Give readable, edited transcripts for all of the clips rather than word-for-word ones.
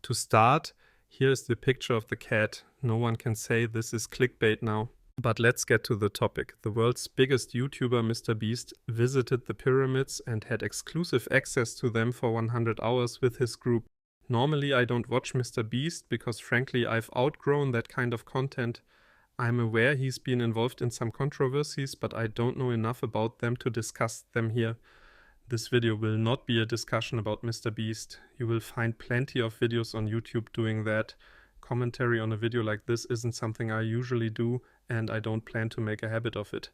To start, here is the picture of the cat. No one can say this is clickbait now. But let's get to the topic. The world's biggest YouTuber, MrBeast, visited the pyramids and had exclusive access to them for 100 hours with his group. Normally I don't watch MrBeast because frankly I've outgrown that kind of content. I'm aware he's been involved in some controversies, but I don't know enough about them to discuss them here. This video will not be a discussion about MrBeast. You will find plenty of videos on YouTube doing that. Commentary on a video like this isn't something I usually do, and I don't plan to make a habit of it.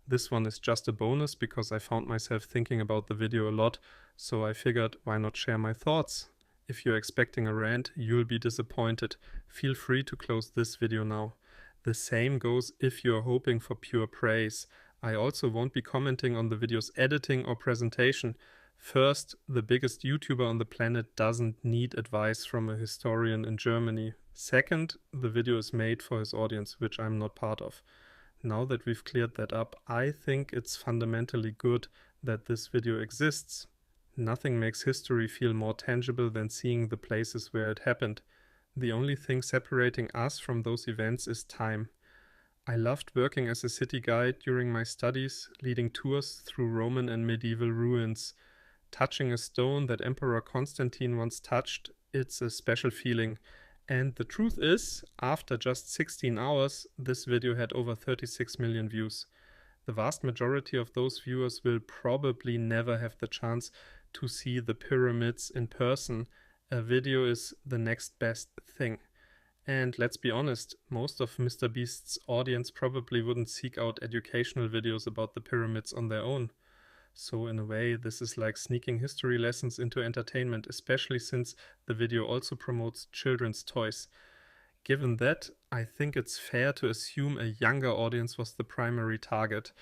This one is just a bonus because I found myself thinking about the video a lot, so I figured why not share my thoughts. If you're expecting a rant, you'll be disappointed. Feel free to close this video now. The same goes if you're hoping for pure praise. I also won't be commenting on the video's editing or presentation. First, the biggest YouTuber on the planet doesn't need advice from a historian in Germany. Second, the video is made for his audience, which I'm not part of. Now that we've cleared that up, I think it's fundamentally good that this video exists. Nothing makes history feel more tangible than seeing the places where it happened. The only thing separating us from those events is time. I loved working as a city guide during my studies, leading tours through Roman and medieval ruins. Touching a stone that Emperor Constantine once touched, it's a special feeling. And the truth is, after just 16 hours, this video had over 36 million views. The vast majority of those viewers will probably never have the chance to see the pyramids in person. A video is the next best thing. And let's be honest, most of MrBeast's audience probably wouldn't seek out educational videos about the pyramids on their own. So in a way, this is like sneaking history lessons into entertainment, especially since the video also promotes children's toys. Given that, I think it's fair to assume a younger audience was the primary target.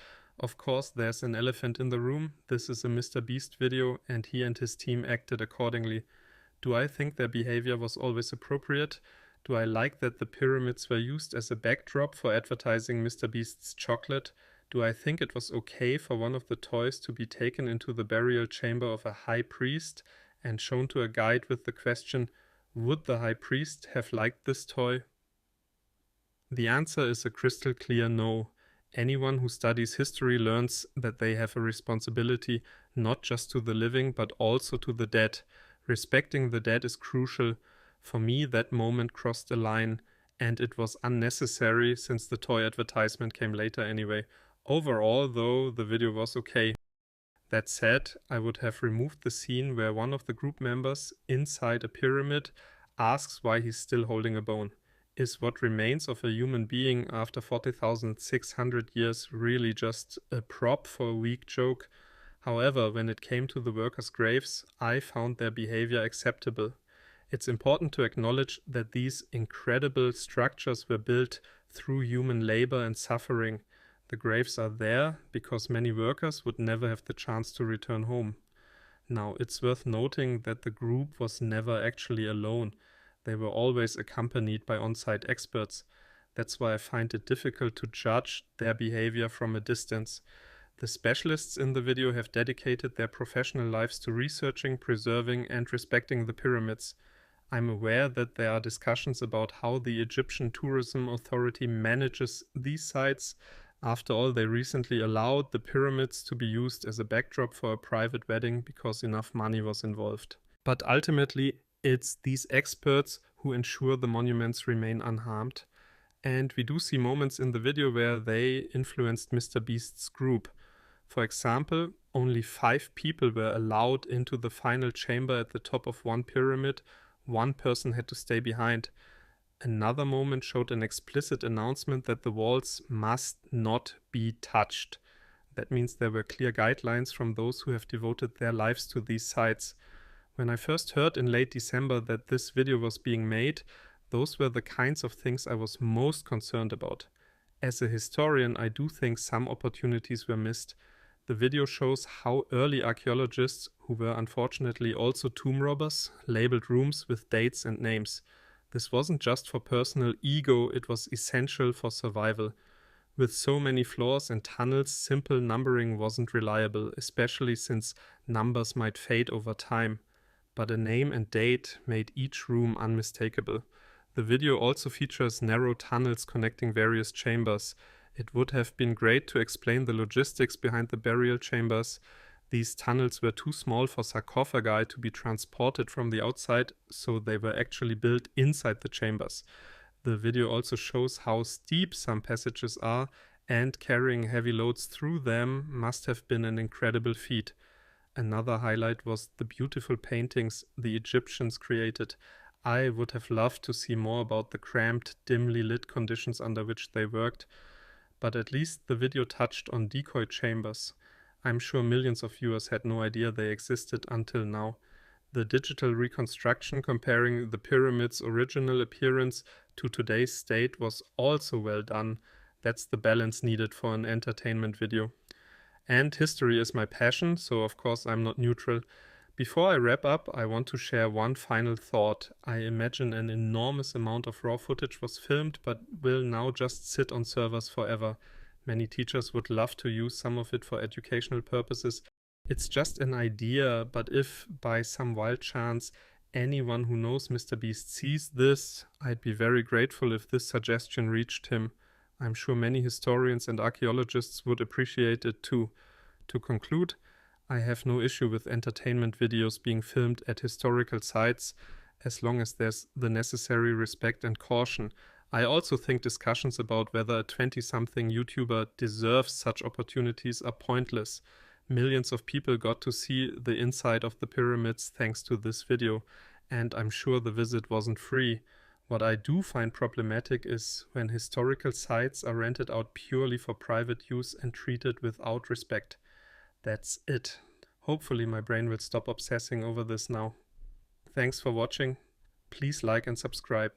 Of course, there's an elephant in the room. This is a MrBeast video, and he and his team acted accordingly. Do I think their behavior was always appropriate? Do I like that the pyramids were used as a backdrop for advertising MrBeast's chocolate? Do I think it was okay for one of the toys to be taken into the burial chamber of a high priest and shown to a guide with the question, would the high priest have liked this toy? The answer is a crystal clear no. Anyone who studies history learns that they have a responsibility not just to the living but also to the dead. Respecting the dead is crucial. For me, that moment crossed a line, and it was unnecessary since the toy advertisement came later anyway. Overall, though, the video was okay. That said, I would have removed the scene where one of the group members inside a pyramid asks why he's still holding a bone. Is what remains of a human being after 40,600 years really just a prop for a weak joke? However, when it came to the workers' graves, I found their behavior acceptable. It's important to acknowledge that these incredible structures were built through human labor and suffering. The graves are there because many workers would never have the chance to return home. Now, it's worth noting that the group was never actually alone. They were always accompanied by on-site experts. That's why I find it difficult to judge their behavior from a distance. The specialists in the video have dedicated their professional lives to researching, preserving, and respecting the pyramids. I'm aware that there are discussions about how the Egyptian Tourism Authority manages these sites. After all, they recently allowed the pyramids to be used as a backdrop for a private wedding because enough money was involved. But ultimately, it's these experts who ensure the monuments remain unharmed. And we do see moments in the video where they influenced MrBeast's group. For example, only 5 people were allowed into the final chamber at the top of one pyramid. One person had to stay behind. Another moment showed an explicit announcement that the walls must not be touched. That means there were clear guidelines from those who have devoted their lives to these sites. When I first heard in late December that this video was being made, those were the kinds of things I was most concerned about. As a historian, I do think some opportunities were missed. The video shows how early archaeologists, who were unfortunately also tomb robbers, labeled rooms with dates and names. This wasn't just for personal ego, it was essential for survival. With so many floors and tunnels, simple numbering wasn't reliable, especially since numbers might fade over time. but a name and date made each room unmistakable. The video also features narrow tunnels connecting various chambers. It would have been great to explain the logistics behind the burial chambers. These tunnels were too small for sarcophagi to be transported from the outside, so they were actually built inside the chambers. The video also shows how steep some passages are, and carrying heavy loads through them must have been an incredible feat. Another highlight was the beautiful paintings the Egyptians created. I would have loved to see more about the cramped, dimly lit conditions under which they worked, but at least the video touched on decoy chambers. I'm sure millions of viewers had no idea they existed until now. The digital reconstruction comparing the pyramid's original appearance to today's state was also well done. That's the balance needed for an entertainment video. And history is my passion, so of course I'm not neutral. Before I wrap up, I want to share one final thought. I imagine an enormous amount of raw footage was filmed, but will now just sit on servers forever. Many teachers would love to use some of it for educational purposes. It's just an idea, but if by some wild chance anyone who knows MrBeast sees this, I'd be very grateful if this suggestion reached him. I'm sure many historians and archaeologists would appreciate it too. To conclude, I have no issue with entertainment videos being filmed at historical sites, as long as there's the necessary respect and caution. I also think discussions about whether a 20-something YouTuber deserves such opportunities are pointless. Millions of people got to see the inside of the pyramids thanks to this video, and I'm sure the visit wasn't free. What I do find problematic is when historical sites are rented out purely for private use and treated without respect. That's it. Hopefully my brain will stop obsessing over this now. Thanks for watching. Please like and subscribe.